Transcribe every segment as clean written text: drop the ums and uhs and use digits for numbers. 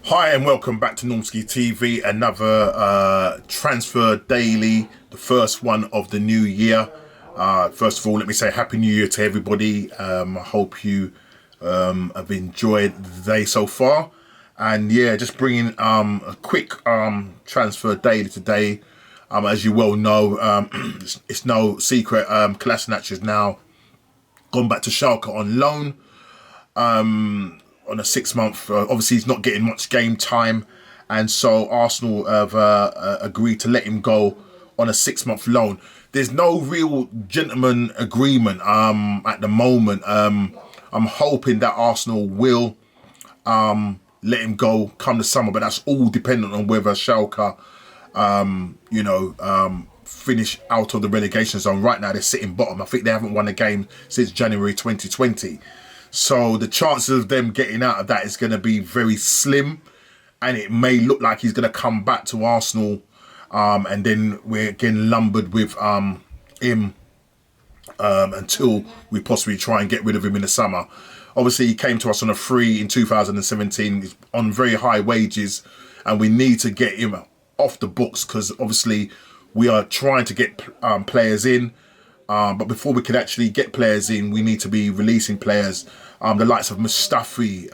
Hi and welcome back to Normski TV, another transfer daily, the first one of the new year. First of all, let me say Happy New Year to everybody. I hope you have enjoyed the day so far. And yeah, just bringing a quick transfer daily today. As you well know, it's no secret, Kolasinac has now gone back to Shalke on loan. On a 6-month, obviously he's not getting much game time, and so Arsenal have agreed to let him go on a 6-month loan. There's no real gentleman agreement at the moment. I'm hoping that Arsenal will let him go come the summer, but that's all dependent on whether Shalke finish out of the relegation zone. Right now they're sitting bottom. I think they haven't won a game since January 2020. So the chances of them getting out of that is going to be very slim, and it may look like he's going to come back to Arsenal, and then we're getting lumbered with him until we possibly try and get rid of him in the summer. Obviously, he came to us on a free in 2017 on very high wages, and we need to get him off the books because obviously we are trying to get players in. But before we can actually get players in, we need to be releasing players. The likes of Mustafi,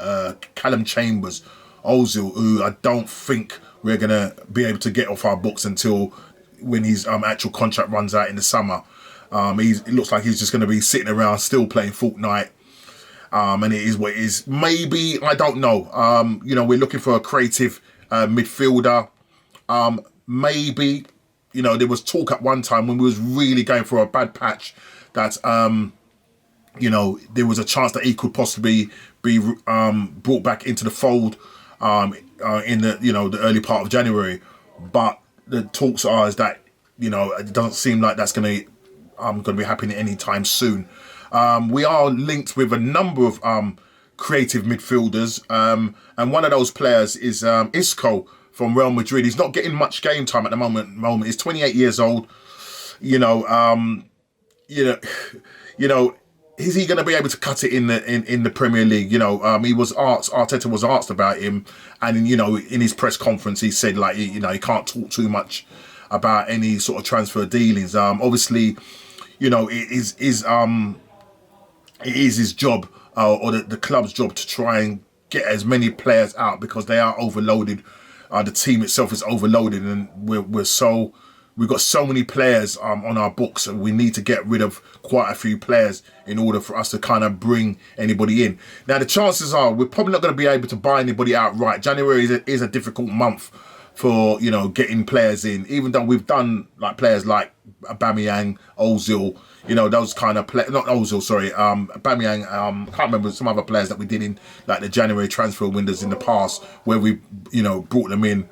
Callum Chambers, Ozil, who I don't think we're going to be able to get off our books until when his actual contract runs out in the summer. It looks like he's just going to be sitting around still playing Fortnite. And it is what it is. Maybe, I don't know. We're looking for a creative midfielder. Maybe... there was talk at one time when we was really going for a bad patch that, there was a chance that he could possibly be brought back into the fold in the early part of January. But the talks are is that, it doesn't seem like that's going to be happening anytime soon. We are linked with a number of creative midfielders, and one of those players is Isco from Real Madrid. He's not getting much game time at the moment. He's 28 years old. Is he going to be able to cut it in the Premier League? Arteta was asked about him, and in his press conference he said he can't talk too much about any sort of transfer dealings. Obviously, it is his job or the club's job to try and get as many players out because they are overloaded. The team itself is overloaded, and we've got so many players on our books, and we need to get rid of quite a few players in order for us to kind of bring anybody in. Now, the chances are we're probably not going to be able to buy anybody outright. January is a difficult month for getting players in, even though we've done players like Aubameyang, Ozil, those kind of players. Not Ozil, sorry, Aubameyang. Can't remember some other players that we did in the January transfer windows in the past, where we brought them in,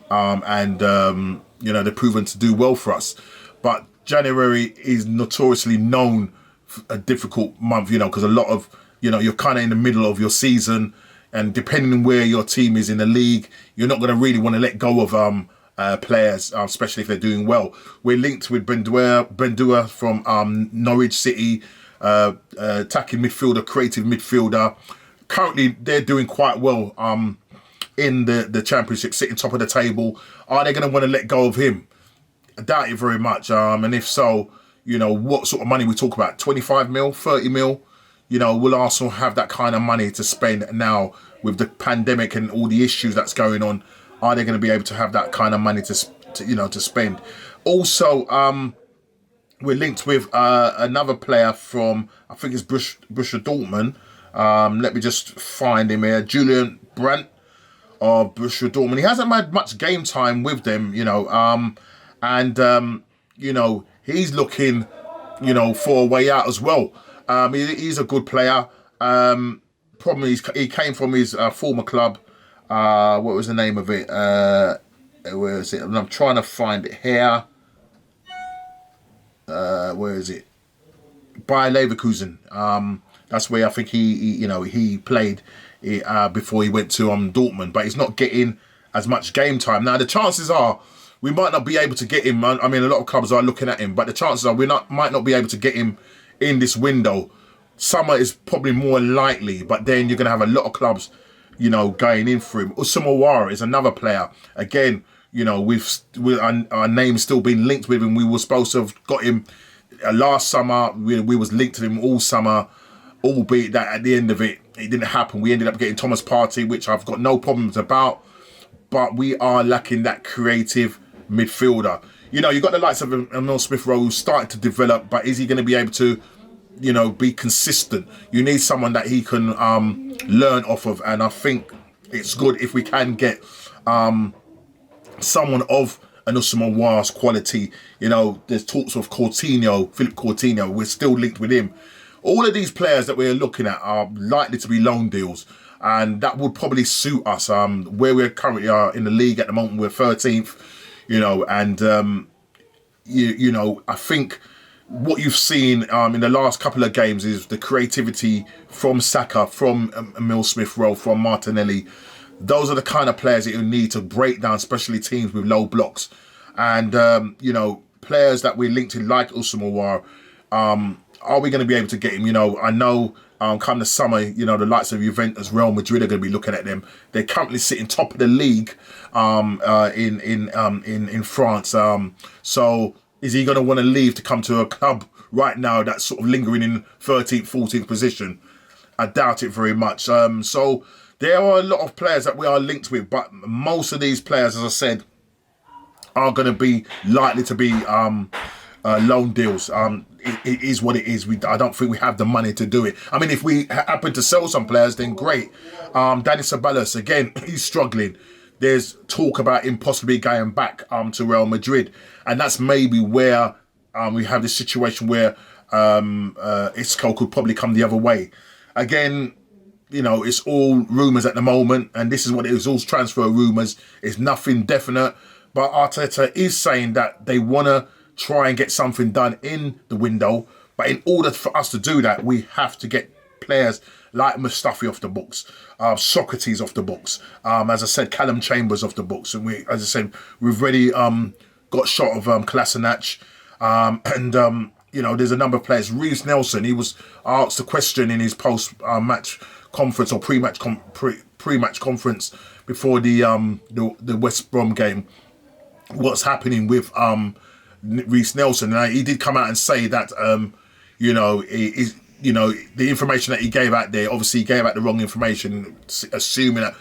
and they've proven to do well for us. But January is notoriously known for a difficult month, because a lot of you're kind of in the middle of your season, and depending on where your team is in the league, you're not going to really want to let go of players, especially if they're doing well. We're linked with Bendua from Norwich City, attacking midfielder, creative midfielder. Currently, they're doing quite well in the Championship, sitting top of the table. Are they going to want to let go of him? I doubt it very much. And if so, what sort of money we talk about? 25 mil, 30 mil? Will Arsenal have that kind of money to spend now with the pandemic and all the issues that's going on? Are they going to be able to have that kind of money to spend? Also, we're linked with another player from, I think it's Borussia Dortmund. Let me just find him here. Julian Brandt of Borussia Dortmund. He hasn't had much game time with them, he's looking, for a way out as well. He's a good player. Problem is, he came from his former club. What was the name of it? Where is it? And I'm trying to find it here. Where is it? Bayer Leverkusen. That's where I think he played before he went to Dortmund. But he's not getting as much game time. Now, the chances are we might not be able to get him. I mean, a lot of clubs are looking at him, but the chances are might not be able to get him in this window. Summer is probably more likely, but then you're going to have a lot of clubs going in for him. Usama Ouattara is another player. Again, our name's still been linked with him. We were supposed to have got him last summer. We was linked to him all summer, albeit that at the end of it, it didn't happen. We ended up getting Thomas Partey, which I've got no problems about, but we are lacking that creative midfielder. You got the likes of Emile Smith-Rowe who's starting to develop, but is he going to be able to, be consistent? You need someone that he can learn off of, and I think it's good if we can get someone of an Usama Ouattara's quality. There's talks of Philippe Coutinho. We're still linked with him. All of these players that we're looking at are likely to be loan deals, and that would probably suit us. Where we're currently are in the league at the moment, we're 13th. And I think what you've seen in the last couple of games is the creativity from Saka, from Emile Smith-Rowe, from Martinelli. Those are the kind of players that you need to break down, especially teams with low blocks. And, players that we're linked to, like Usama Ouattara, are we going to be able to get him? I know come the summer, the likes of Juventus, Real Madrid are going to be looking at them. They're currently sitting top of the league in France. So is he going to want to leave to come to a club right now that's sort of lingering in 13th, 14th position? I doubt it very much. So there are a lot of players that we are linked with, but most of these players, as I said, are going to be likely to be loan deals. It is what it is. I don't think we have the money to do it. I mean, if we happen to sell some players, then great. Dani Ceballos, again, he's struggling. There's talk about him possibly going back to Real Madrid. And that's maybe where we have this situation where Isco could probably come the other way. Again, it's all rumours at the moment. And this is what it is, all transfer rumours. It's nothing definite. But Arteta is saying that they want to try and get something done in the window. But in order for us to do that, we have to get players like Mustafi off the books, Socrates off the books, as I said, Callum Chambers off the books. And we, as I said, we've already got shot of Kolasinac. There's a number of players. Reece Nelson, he was asked a question in his post-match conference or pre-match conference before the West Brom game. What's happening with Reece Nelson? And he did come out and say that the information that he gave out there, obviously he gave out the wrong information, assuming that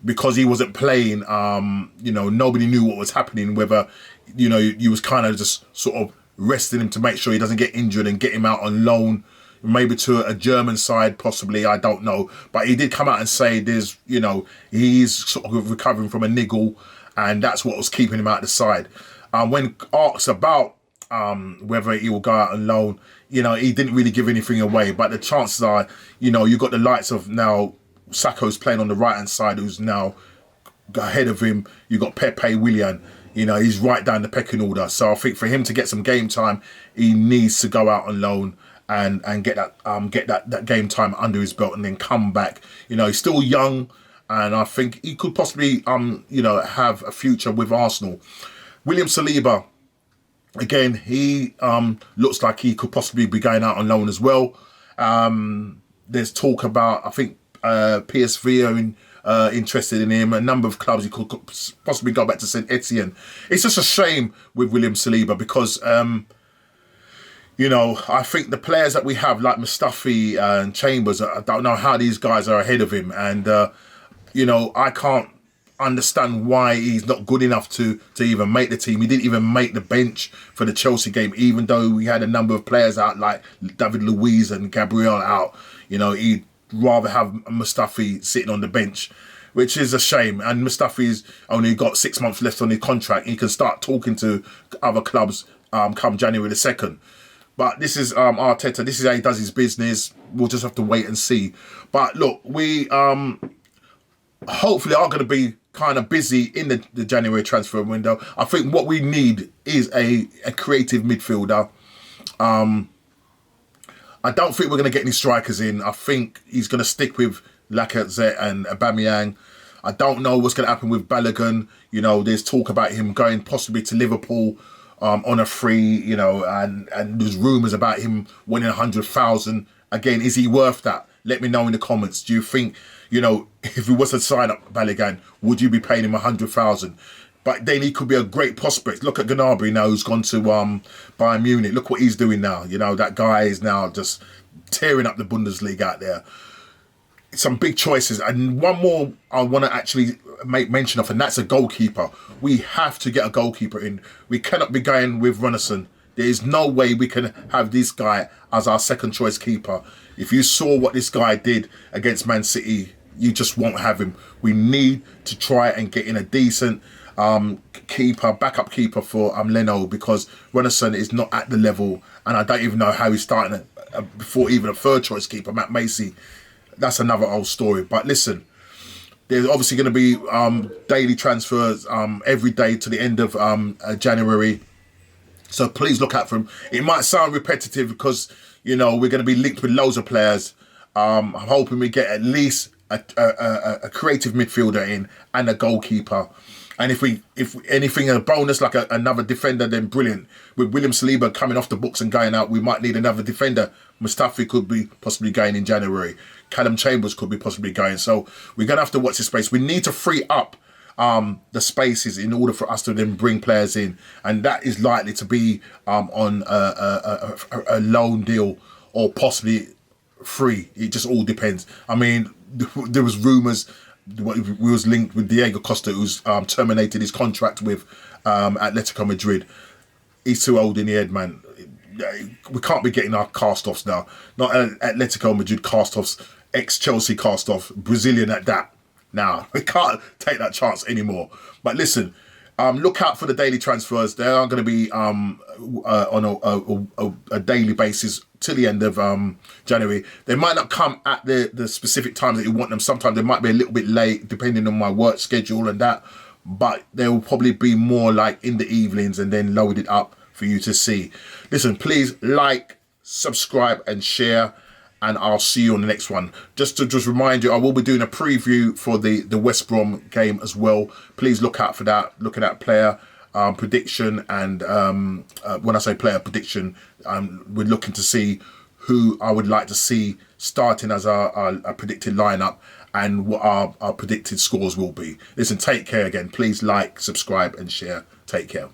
because he wasn't playing, nobody knew what was happening. Whether you was kind of just sort of resting him to make sure he doesn't get injured and get him out on loan, maybe to a German side, possibly, I don't know. But he did come out and say he's sort of recovering from a niggle, and that's what was keeping him out the side. When asked about whether he will go out on loan, he didn't really give anything away. But the chances are, you've got the likes of now Sakho's playing on the right-hand side, who's now ahead of him. You've got Pepe Willian. He's right down the pecking order. So I think for him to get some game time, he needs to go out on loan and get that game time under his belt and then come back. He's still young, and I think he could possibly have a future with Arsenal. William Saliba, again, he looks like he could possibly be going out on loan as well. There's talk about, I think PSV are interested in him. A number of clubs, he could possibly go back to St Etienne. It's just a shame with William Saliba because, I think the players that we have, like Mustafi and Chambers, I don't know how these guys are ahead of him. And, I can't understand why he's not good enough to even make the team. He didn't even make the bench for the Chelsea game, even though we had a number of players out like David Luiz and Gabriel out. He'd rather have Mustafi sitting on the bench, which is a shame. And Mustafi's only got 6 months left on his contract. He can start talking to other clubs come January the 2nd. But this is Arteta. This is how he does his business. We'll just have to wait and see. But look, we hopefully are going to be kind of busy in the January transfer window. I think what we need is a creative midfielder. I don't think we're going to get any strikers in. I think he's going to stick with Lacazette and Aubameyang. I don't know what's going to happen with Balogun. There's talk about him going possibly to Liverpool on a free, and there's rumours about him winning 100,000. Again, is he worth that? Let me know in the comments. Do you think, you know, if he was to sign up Balogun, would you be paying him 100,000? But then he could be a great prospect. Look at Gnabry now, who's gone to Bayern Munich. Look what he's doing now. You know, that guy is now just tearing up the Bundesliga out there. Some big choices. And one more I want to actually make mention of, and that's a goalkeeper. We have to get a goalkeeper in. We cannot be going with Runnison. There is no way we can have this guy as our second choice keeper. If you saw what this guy did against Man City, you just won't have him. We need to try and get in a decent backup keeper for Leno, because Runnison is not at the level, and I don't even know how he's starting before even a third choice keeper, Matt Macy. That's another old story. But listen, there's obviously going to be daily transfers every day to the end of January. So please look out for them. It might sound repetitive because, you know, we're going to be linked with loads of players. I'm hoping we get at least a creative midfielder in and a goalkeeper. And if anything, a bonus like another defender, then brilliant. With William Saliba coming off the books and going out, we might need another defender. Mustafi could be possibly going in January. Callum Chambers could be possibly going. So we're going to have to watch this space. We need to free up the spaces in order for us to then bring players in. And that is likely to be on a loan deal or possibly free. It just all depends. I mean, there was rumours. We was linked with Diego Costa, who's terminated his contract with Atletico Madrid. He's too old in the head, man. We can't be getting our cast-offs now. Not Atletico Madrid cast-offs, ex-Chelsea cast-off, Brazilian at that. Now, we can't take that chance anymore. But listen, look out for the daily transfers. They are going to be on a daily basis till the end of January. They might not come at the specific times that you want them. Sometimes they might be a little bit late, depending on my work schedule and that. But they will probably be more like in the evenings and then loaded up for you to see. Listen, please like, subscribe and share. And I'll see you on the next one. Just to remind you, I will be doing a preview for the West Brom game as well. Please look out for that. Look at that player prediction. And when I say player prediction, we're looking to see who I would like to see starting as our predicted lineup and what our predicted scores will be. Listen, take care again. Please like, subscribe and share. Take care.